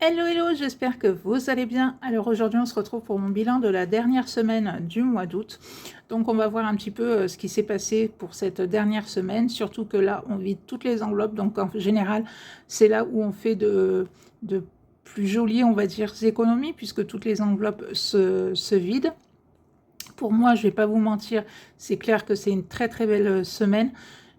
Hello, hello, j'espère que vous allez bien. Alors aujourd'hui, on se retrouve pour mon bilan de la dernière semaine du mois d'août. Donc on va voir un petit peu ce qui s'est passé pour cette dernière semaine, surtout que là, on vide toutes les enveloppes. Donc en général, c'est là où on fait de plus jolies, on va dire, économies, puisque toutes les enveloppes se vident. Pour moi, je vais pas vous mentir, c'est clair que c'est une très très belle semaine.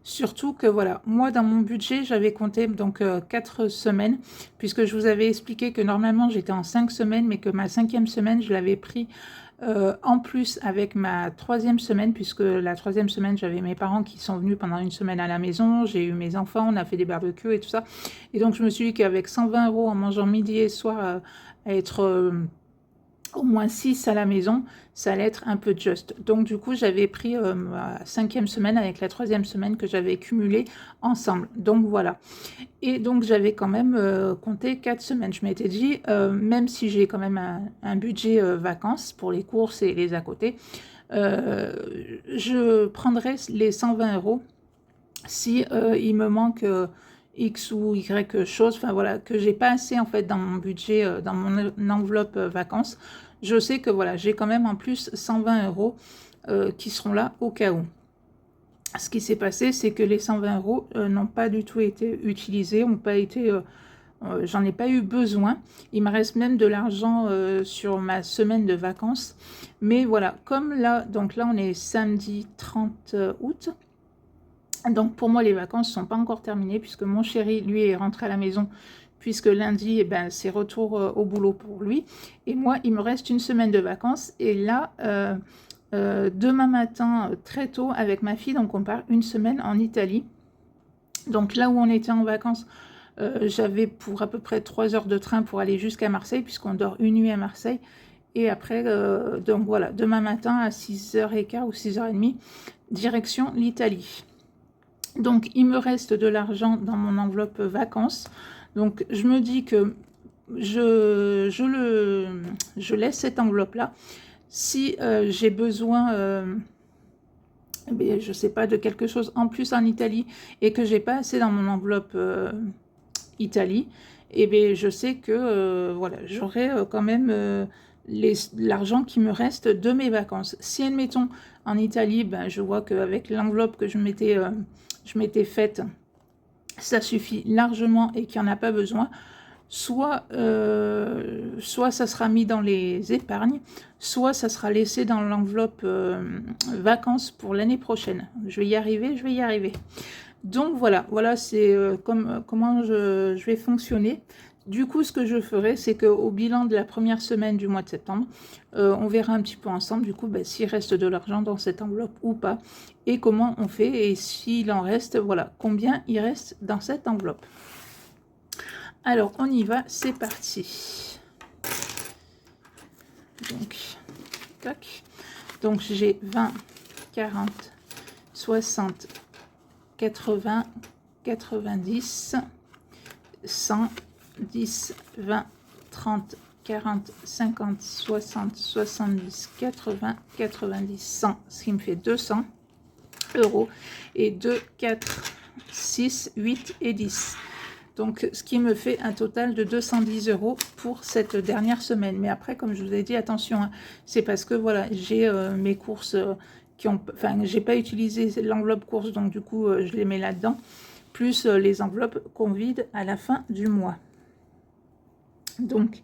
Surtout que voilà, moi dans mon budget, j'avais compté donc 4 semaines, puisque je vous avais expliqué que normalement j'étais en 5 semaines, mais que ma 5e semaine, je l'avais pris en plus avec ma 3e semaine, puisque la 3e semaine, j'avais mes parents qui sont venus pendant une semaine à la maison, j'ai eu mes enfants, on a fait des barbecues et tout ça. Et donc je me suis dit qu'avec 120 € en mangeant midi et soir, à être au moins 6 à la maison, ça allait être un peu juste. Donc du coup, j'avais pris ma 5e semaine avec la 3e semaine que j'avais cumulée ensemble. Donc voilà. Et donc j'avais quand même compté 4 semaines. Je m'étais dit, même si j'ai quand même un budget vacances pour les courses et les à côté, je prendrais les 120 € si il me manque X ou Y chose, enfin voilà, que j'ai pas assez en fait dans mon budget, dans mon enveloppe vacances. Je sais que voilà, j'ai quand même en plus 120 € qui seront là au cas où. Ce qui s'est passé, c'est que les 120 € n'ont pas du tout été utilisés, n'ont pas été, j'en ai pas eu besoin. Il me reste même de l'argent sur ma semaine de vacances. Mais voilà, comme là, donc là on est samedi 30 août. Donc pour moi, les vacances ne sont pas encore terminées puisque mon chéri, lui, est rentré à la maison puisque lundi, eh ben, c'est retour au boulot pour lui. Et moi, il me reste une semaine de vacances. Et là, demain matin, très tôt, avec ma fille, donc on part une semaine en Italie. Donc là où on était en vacances, j'avais pour à peu près 3 heures de train pour aller jusqu'à Marseille puisqu'on dort une nuit à Marseille. Et après, donc voilà, demain matin à 6h15 ou 6h30, direction l'Italie. Donc, il me reste de l'argent dans mon enveloppe vacances. Donc, je me dis que je laisse cette enveloppe-là. Si j'ai besoin, je ne sais pas, de quelque chose en plus en Italie et que j'ai pas assez dans mon enveloppe Italie, et bien, je sais que voilà, j'aurai quand même l'argent qui me reste de mes vacances. Si, admettons, en Italie, ben, je vois qu'avec l'enveloppe que je m'étais faite, ça suffit largement et qu'il n'y en a pas besoin, soit ça sera mis dans les épargnes, soit ça sera laissé dans l'enveloppe vacances pour l'année prochaine. Je vais y arriver, je vais y arriver. Donc voilà c'est comment je vais fonctionner. Du coup, ce que je ferai, c'est qu'au bilan de la première semaine du mois de septembre, on verra un petit peu ensemble, du coup, s'il reste de l'argent dans cette enveloppe ou pas, et comment on fait, et s'il en reste, voilà, combien il reste dans cette enveloppe. Alors, on y va, c'est parti. Donc, tac. Donc, j'ai 20, 40, 60, 80, 90, 100, 10, 20, 30, 40, 50, 60, 70, 80, 90, 100, ce qui me fait 200 €. Et 2, 4, 6, 8 et 10. Donc, ce qui me fait un total de 210 € pour cette dernière semaine. Mais après, comme je vous ai dit, attention, hein, c'est parce que voilà, j'ai mes courses j'ai pas utilisé l'enveloppe course, donc du coup, je les mets là-dedans, plus les enveloppes qu'on vide à la fin du mois. Donc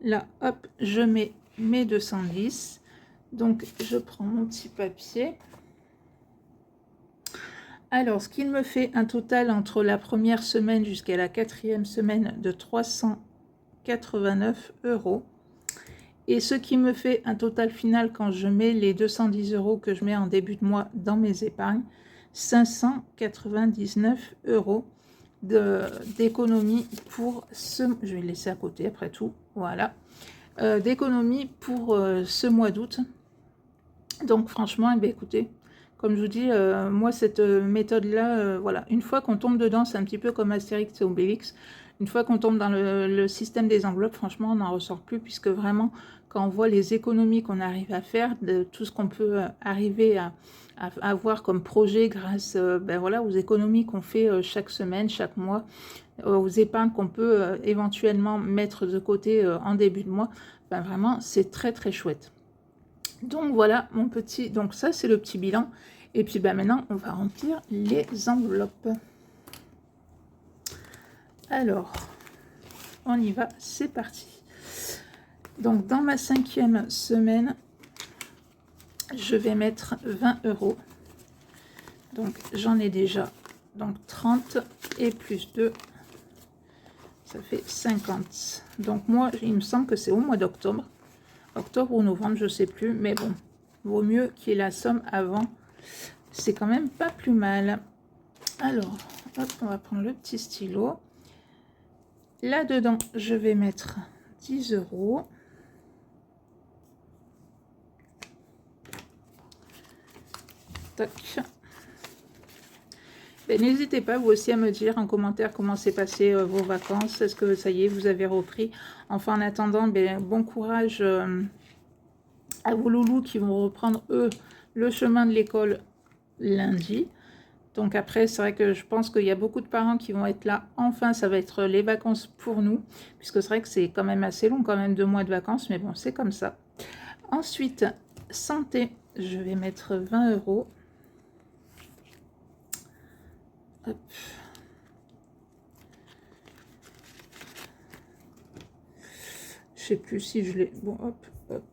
là, hop, je mets mes 210. Donc, je prends mon petit papier. Alors, ce qui me fait un total entre la première semaine jusqu'à la 4e semaine de 389 €. Et ce qui me fait un total final quand je mets les 210 € que je mets en début de mois dans mes épargnes, 599 € d'économie pour ce... Je vais laisser à côté après tout, voilà. D'économie pour ce mois d'août. Donc franchement, eh bien, écoutez, comme je vous dis, moi cette méthode-là, voilà, une fois qu'on tombe dedans, c'est un petit peu comme Astérix et Obélix. Une fois qu'on tombe dans le système des enveloppes, franchement, on n'en ressort plus, puisque vraiment, quand on voit les économies qu'on arrive à faire, de tout ce qu'on peut arriver à avoir comme projet grâce voilà, aux économies qu'on fait chaque semaine, chaque mois, aux épargnes qu'on peut éventuellement mettre de côté en début de mois. Ben, vraiment, c'est très très chouette. Donc voilà mon petit, donc ça c'est le petit bilan. Et puis ben, maintenant, on va remplir les enveloppes. Alors, on y va, c'est parti. Donc dans ma 5e semaine, je vais mettre 20 €. Donc j'en ai déjà donc 30 et plus 2, ça fait 50. Donc moi, il me semble que c'est au mois d'octobre. Octobre ou novembre, je sais plus. Mais bon, vaut mieux qu'il y ait la somme avant. C'est quand même pas plus mal. Alors, hop, on va prendre le petit stylo. Là-dedans, je vais mettre 10 €. Tac. N'hésitez pas vous aussi à me dire en commentaire comment s'est passé vos vacances. Est-ce que ça y est, vous avez repris? Enfin, en attendant, bon courage à vos loulous qui vont reprendre, eux, le chemin de l'école lundi. Donc après, c'est vrai que je pense qu'il y a beaucoup de parents qui vont être là. Enfin, ça va être les vacances pour nous, puisque c'est vrai que c'est quand même assez long, quand même 2 mois de vacances, mais bon, c'est comme ça. Ensuite, santé, je vais mettre 20 €. Hop. Je sais plus si je l'ai... Bon, hop, hop.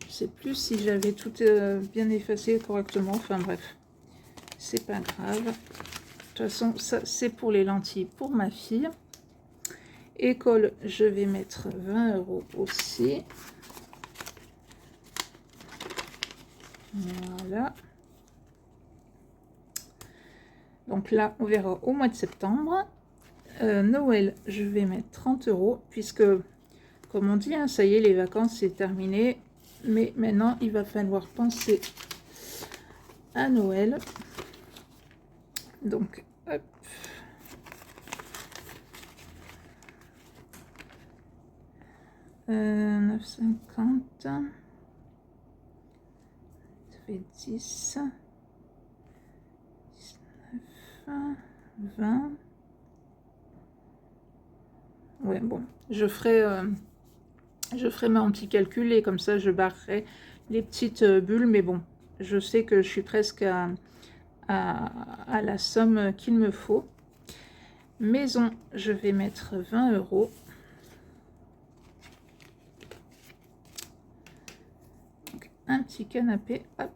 Je sais plus si j'avais tout bien effacé correctement. Enfin bref, c'est pas grave. De toute façon, ça c'est pour les lentilles pour ma fille. École, je vais mettre 20 € aussi. Voilà. Donc là, on verra au mois de septembre. Noël, je vais mettre 30 €, puisque, comme on dit, hein, ça y est, les vacances, c'est terminé. Mais maintenant, il va falloir penser à Noël. Donc, hop. Euh, 9,50. Ça fait 10. 19, 20. Ouais, bon, je ferai mon petit calcul et comme ça, je barrerai les petites bulles. Mais bon, je sais que je suis presque à la somme qu'il me faut. Maison, je vais mettre 20 €. Donc, un petit canapé, hop.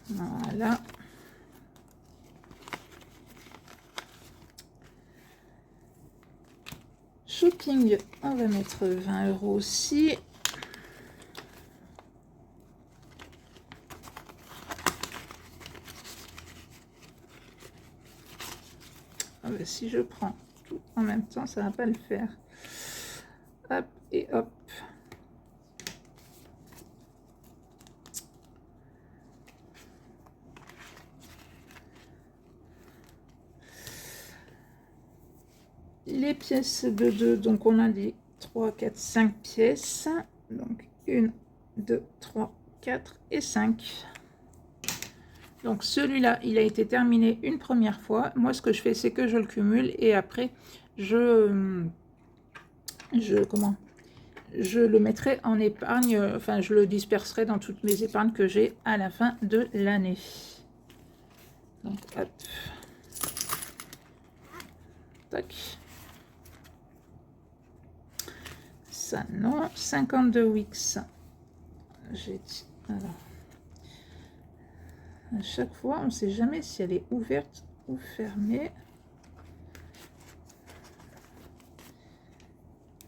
Voilà. Shopping, on va mettre 20 € aussi. Ah bah, si je prends tout en même temps, ça va pas le faire. Hop et hop. Les pièces de 2, donc on a dit 3, 4, 5 pièces. Donc 1, 2, 3, 4 et 5. Donc celui-là, il a été terminé une première fois. Moi, ce que je fais, c'est que je le cumule et après, je le mettrai en épargne. Enfin, je le disperserai dans toutes mes épargnes que j'ai à la fin de l'année. Donc, hop. Tac. Ça, non. 52 Wix. J'ai dit... Alors. À chaque fois, on ne sait jamais si elle est ouverte ou fermée.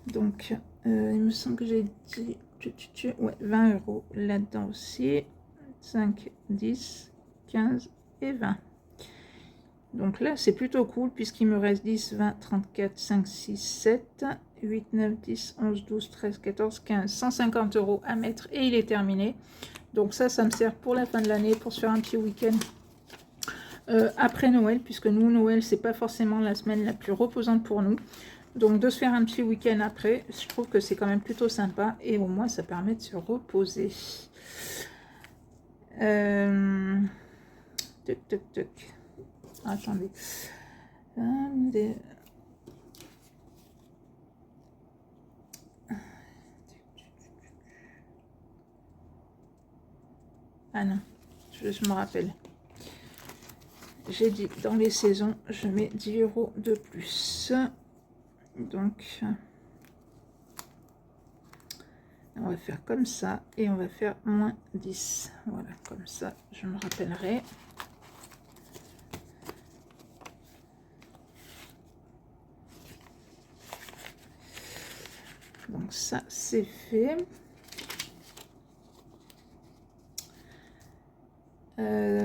Donc, il me semble que j'ai dit ouais, 20 € là-dedans aussi. 5, 10, 15 et 20. Donc là, c'est plutôt cool puisqu'il me reste 10, 20, 34, 5, 6, 7, 8, 9, 10, 11, 12, 13, 14, 15, 150 € à mettre et il est terminé. Donc ça me sert pour la fin de l'année, pour se faire un petit week-end après Noël, puisque nous, Noël, c'est pas forcément la semaine la plus reposante pour nous. Donc de se faire un petit week-end après, je trouve que c'est quand même plutôt sympa et au moins ça permet de se reposer. Tuc, tuc, tuc. Attendez. Ah non, je me rappelle. J'ai dit dans les saisons, je mets 10 € de plus. Donc, on va faire comme ça et on va faire moins 10. Voilà, comme ça, je me rappellerai. Donc ça, c'est fait.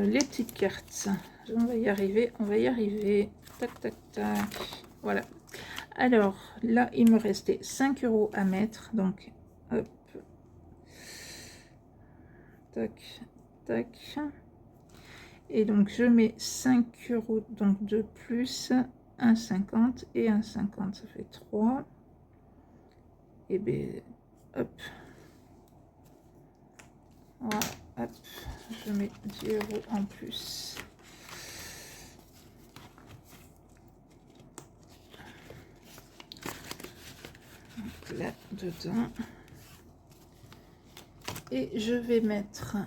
Les petites cartes, on va y arriver, on va y arriver. Tac, tac, tac. Voilà. Alors, là, il me restait 5 € à mettre. Donc, hop. Tac, tac. Et donc, je mets 5 € donc de plus, 1,50 et 1,50, ça fait 3. Et bien, hop. Voilà, hop. Je mets 10 € en plus. Donc là, dedans. Et je vais mettre...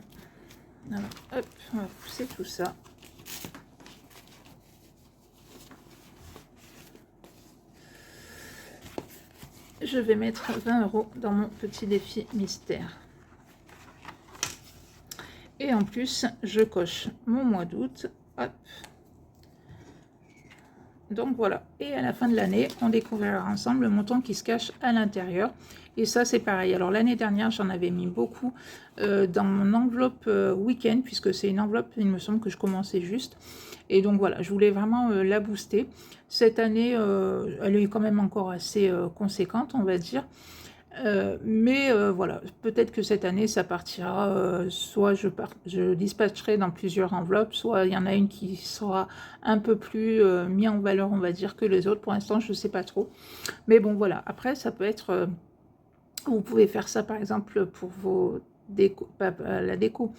Alors, hop, on va pousser tout ça. Je vais mettre 20 € dans mon petit défi mystère. Et en plus, je coche mon mois d'août. Hop. Donc voilà. Et à la fin de l'année, on découvrira ensemble le montant qui se cache à l'intérieur. Et ça, c'est pareil. Alors l'année dernière, j'en avais mis beaucoup dans mon enveloppe week-end, puisque c'est une enveloppe, il me semble que je commençais juste. Et donc voilà, je voulais vraiment la booster. Cette année, elle est quand même encore assez conséquente, on va dire. Mais voilà, peut-être que cette année, ça partira, soit je dispatcherai dans plusieurs enveloppes, soit il y en a une qui sera un peu plus mis en valeur, on va dire, que les autres. Pour l'instant, je ne sais pas trop. Mais bon, voilà. Après, ça peut être... vous pouvez faire ça, par exemple, pour vos déco, la déco.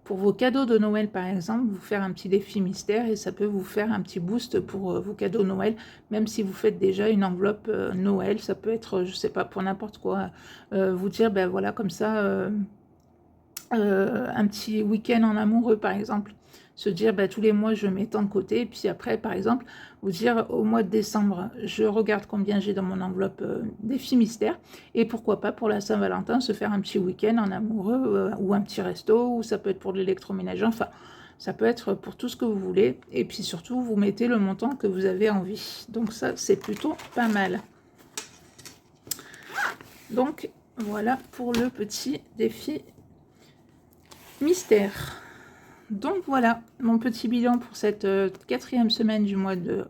Pour vos cadeaux de Noël, par exemple, vous faire un petit défi mystère et ça peut vous faire un petit boost pour vos cadeaux Noël, même si vous faites déjà une enveloppe Noël, ça peut être, je sais pas, pour n'importe quoi, vous dire, ben voilà, comme ça, un petit week-end en amoureux, par exemple, se dire, ben, tous les mois, je mets tant de côté, et puis après, par exemple, vous dire, au mois de décembre, je regarde combien j'ai dans mon enveloppe défi mystère, et pourquoi pas, pour la Saint-Valentin, se faire un petit week-end en amoureux, ou un petit resto, ou ça peut être pour de l'électroménager, enfin, ça peut être pour tout ce que vous voulez, et puis surtout, vous mettez le montant que vous avez envie. Donc ça, c'est plutôt pas mal. Donc, voilà pour le petit défi mystère. Donc voilà, mon petit bilan pour cette 4e semaine du mois de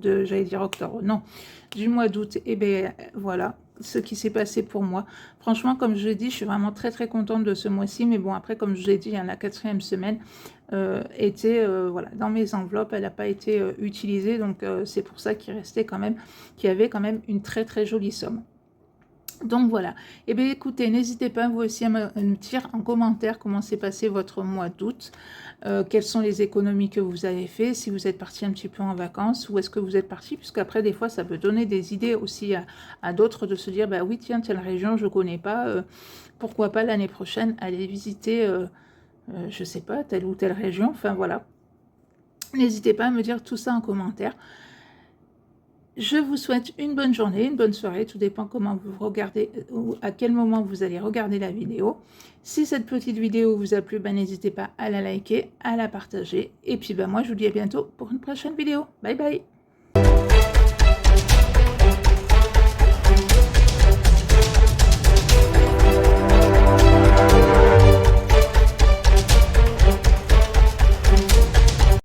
j'allais dire octobre, non, du mois d'août. Et bien voilà ce qui s'est passé pour moi. Franchement, comme je l'ai dit, je suis vraiment très très contente de ce mois-ci. Mais bon, après, comme je l'ai dit, la 4e semaine était voilà, dans mes enveloppes, elle n'a pas été utilisée. Donc c'est pour ça qu'il restait quand même, qu'il y avait quand même une très très jolie somme. Donc voilà, et bien écoutez, n'hésitez pas vous aussi à me dire en commentaire comment s'est passé votre mois d'août, quelles sont les économies que vous avez fait, si vous êtes parti un petit peu en vacances, où est-ce que vous êtes parti, puisqu'après des fois ça peut donner des idées aussi à d'autres de se dire, bah oui tiens, telle région je ne connais pas, pourquoi pas l'année prochaine aller visiter, je sais pas, telle ou telle région, enfin voilà. N'hésitez pas à me dire tout ça en commentaire. Je vous souhaite une bonne journée, une bonne soirée, tout dépend comment vous regardez ou à quel moment vous allez regarder la vidéo. Si cette petite vidéo vous a plu, ben, n'hésitez pas à la liker, à la partager. Et puis ben, moi je vous dis à bientôt pour une prochaine vidéo. Bye bye.